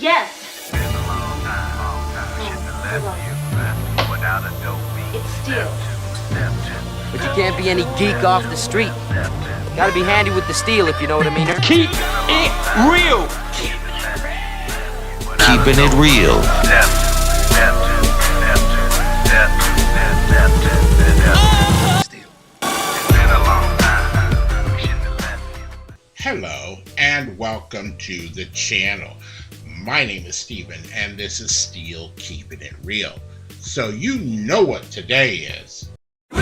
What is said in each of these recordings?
Yes. It's steel. But you can't be any geek off the street. Gotta be handy with the steel, if you know what I mean. Keep it real. Keeping it real. Hello and welcome to the channel. My name is Steven and this is Steel Keeping It Real. So you know what today is. Now,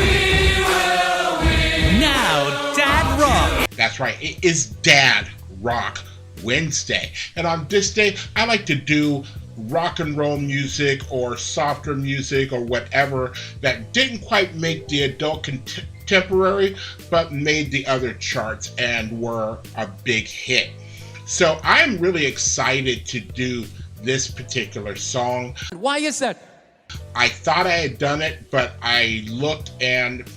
Dad Rock. That's right, it is Dad Rock Wednesday. And on this day, I like to do rock and roll music or softer music or whatever that didn't quite make the adult contemporary, but made the other charts and were a big hit. So I'm really excited to do this particular song. Why is that? I thought I had done it, but I looked and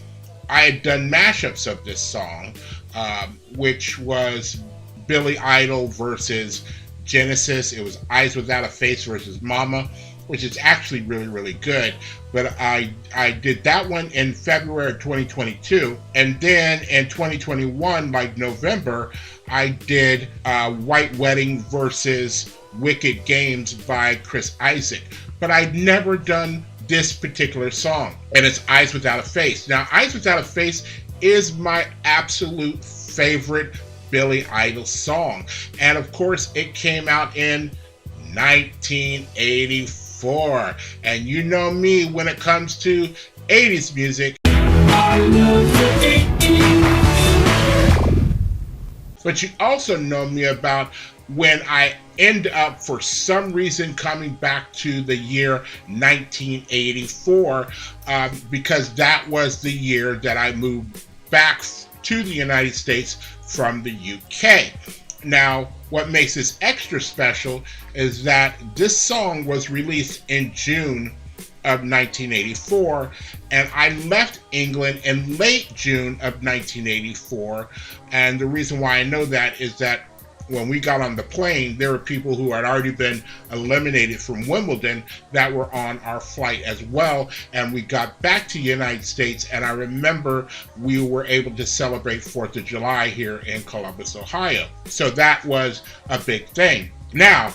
I had done mashups of this song, which was Billy Idol versus Genesis. It was Eyes Without a Face versus Mama, which is actually really, really good. But I did that one in February of 2022. And then in 2021, like November, I did White Wedding versus Wicked Games by Chris Isaak. But I'd never done this particular song, and it's Eyes Without a Face. Now, Eyes Without a Face is my absolute favorite Billy Idol song. And of course, it came out in 1984. And you know me when it comes to 80s music. I love the 80s. But you also know me about when I end up, for some reason, coming back to the year 1984, because that was the year that I moved back to the United States from the UK. Now, what makes this extra special is that this song was released in June of 1984, and I left England in late June of 1984, and the reason why I know that is that when we got on the plane, there were people who had already been eliminated from Wimbledon that were on our flight as well. And we got back to the United States, and I remember we were able to celebrate 4th of July here in Columbus, Ohio. So that was a big thing. Now,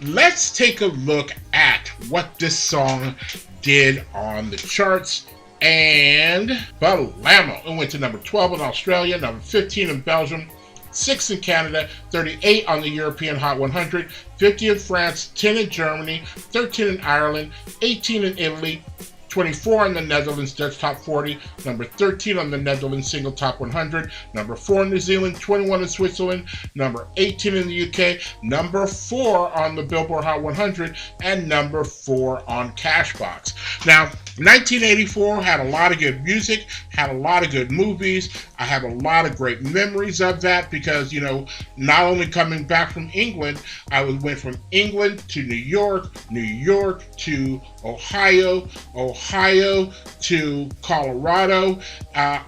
let's take a look at what this song did on the charts. And Balamo, it went to number 12 in Australia, number 15 in Belgium, 6 in Canada, 38 on the European Hot 100, 50 in France, 10 in Germany, 13 in Ireland, 18 in Italy, 24 on the Netherlands Dutch Top 40, number 13 on the Netherlands Single Top 100, number 4 in New Zealand, 21 in Switzerland, number 18 in the UK, number 4 on the Billboard Hot 100, and number 4 on Cashbox. Now, 1984 had a lot of good music, had a lot of good movies. I have a lot of great memories of that because, you know, not only coming back from England, I went from England to New York, New York to Ohio, Ohio to Colorado.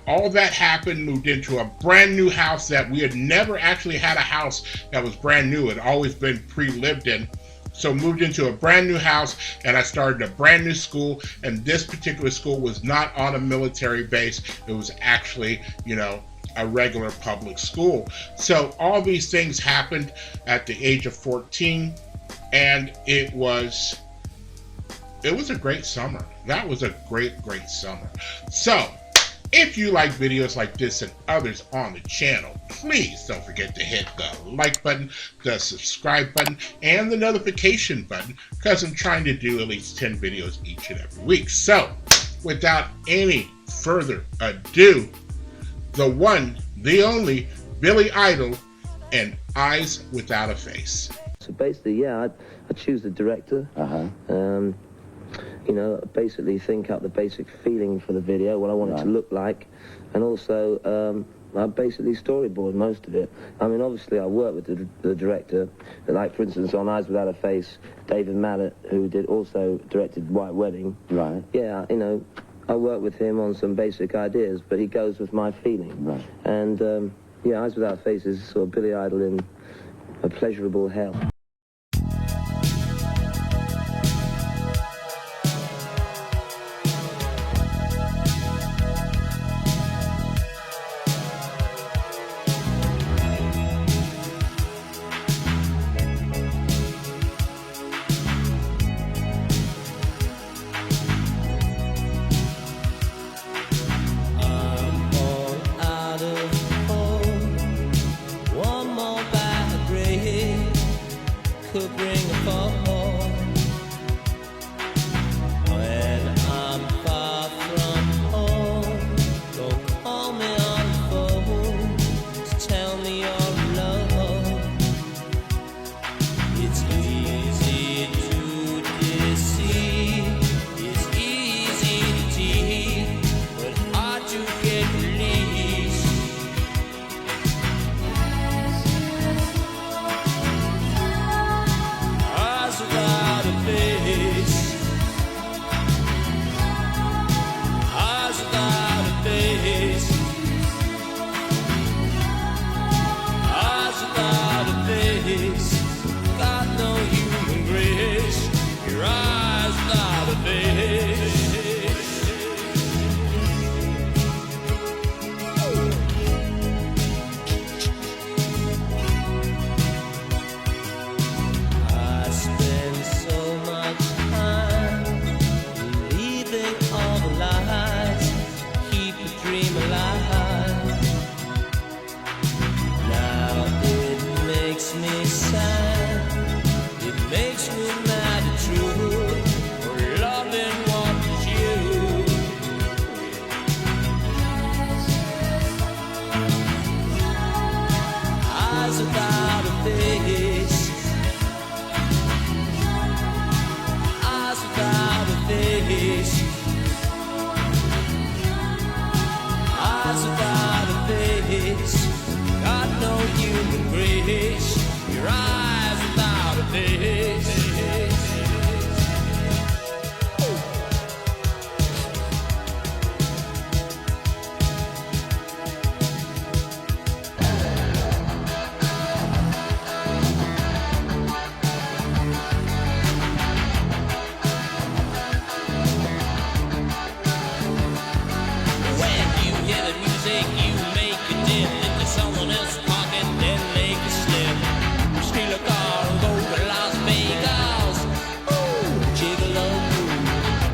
All that happened, moved into a brand new house that we had never actually had a house that was brand new. It had always been pre-lived in. So moved into a brand new house, and I started a brand new school, and this particular school was not on a military base. It was actually, you know, a regular public school. So all these things happened at the age of 14, and it was a great summer. That was a great summer. So if you like videos like this and others on the channel, please don't forget to hit the like button, the subscribe button, and the notification button, because I'm trying to do at least 10 videos each and every week. So, without any further ado, the one, the only, Billy Idol and Eyes Without a Face. So basically, yeah, I choose the director. You know, basically think out the basic feeling for the video, what I want it to look like, and also I basically storyboard most of it. I mean, obviously I work with the director, like for instance on Eyes Without a Face, David Mallet, who also directed White Wedding. Right. Yeah, you know, I work with him on some basic ideas, but he goes with my feeling. Right. And yeah, Eyes Without a Face is sort of Billy Idol in a pleasurable hell. sand. It makes me mad at you for loving what is you. Eyes without a face, eyes without a face, eyes without a face. Got no human grace. Your eyes without a face. When you hear the music, you make a dip into someone else pocket, then make a slip. Steal a car and go to Las Vegas. Ooh, gigolo,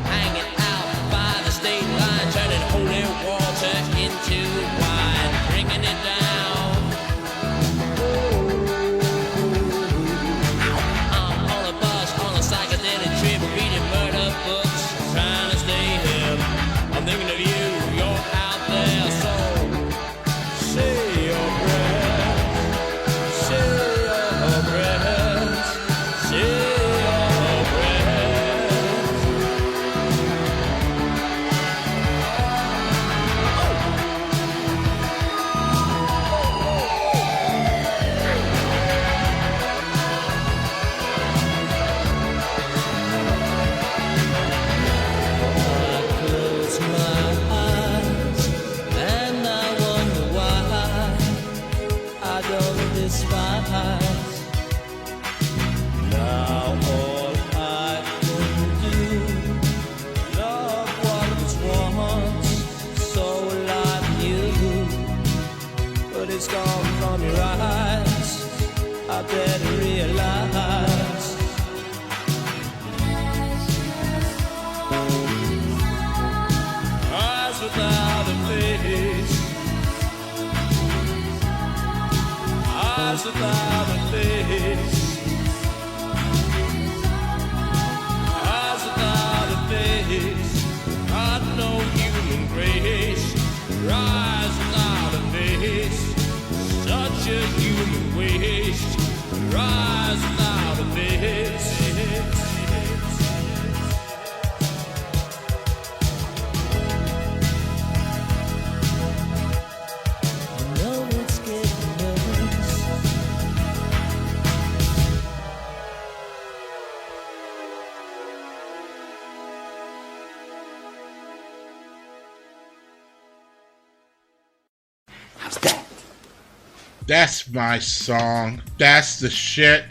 hanging out by the state line, turning holy water into wine, bringing it down. I'm on a bus, on a psychedelic trip, reading murder books, trying to stay hip. I'm thinking of you, you're out there, so say your prayers, say your prayers, say your prayers. I close my eyes and I wonder why I don't despise. Now all I can do, love what was once so like you, but it's gone from your eyes. I better realize. Eyes without a face, eyes without a face, eyes without a face. Got no human grace. Your eyes without a face, such a human waste. Your eyes without a face. No, it's getting worse. How's that? That's my song. That's the shit.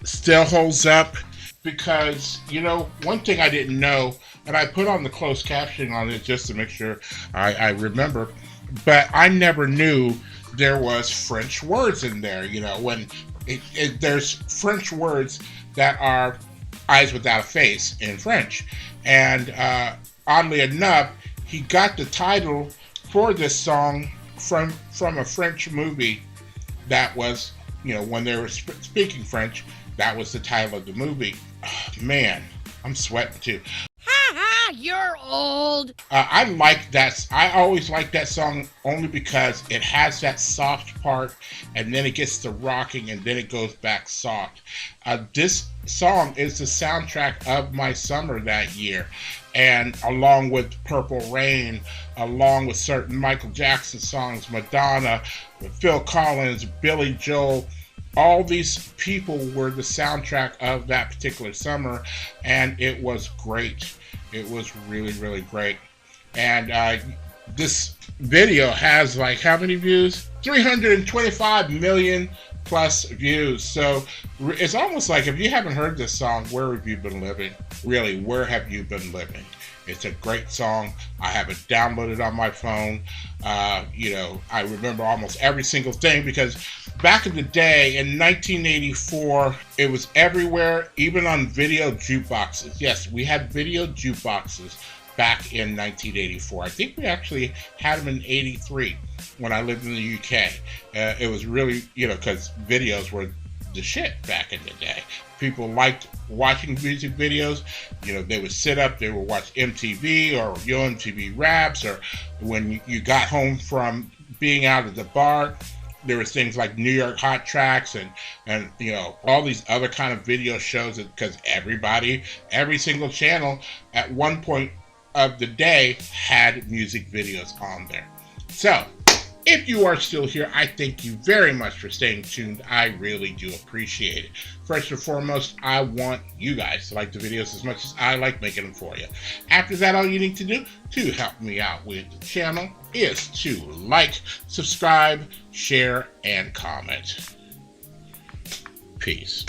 Still holds up because, you know, one thing I didn't know, and I put on the closed captioning on it just to make sure I remember, but I never knew there was French words in there. You know, when there's French words that are eyes without a face in French. And oddly enough, he got the title for this song from a French movie that was, you know, when they were speaking French, that was the title of the movie. Man, I'm sweating too. Ha ha, you're old. I like that. I always like that song only because it has that soft part and then it gets to rocking and then it goes back soft. This song is the soundtrack of my summer that year. And along with Purple Rain, along with certain Michael Jackson songs, Madonna, Phil Collins, Billy Joel, all these people were the soundtrack of that particular summer, and it was great. It was really, really great. And this video has like how many views? 325 million plus views. So it's almost like if you haven't heard this song, where have you been living? Really, where have you been living? It's a great song. I have it downloaded on my phone. You know, I remember almost every single thing because back in the day, in 1984, it was everywhere, even on video jukeboxes. Yes, we had video jukeboxes back in 1984. I think we actually had them in 83 when I lived in the UK. It was really, because videos were the shit back in the day. People liked watching music videos. They would sit up, they would watch MTV or MTV Raps, or when you got home from being out at the bar, there was things like New York Hot Tracks and all these other kind of video shows, because every single channel at one point of the day had music videos on there. So if you are still here, I thank you very much for staying tuned. I really do appreciate it. First and foremost, I want you guys to like the videos as much as I like making them for you. After that, all you need to do to help me out with the channel is to like, subscribe, share, and comment. Peace.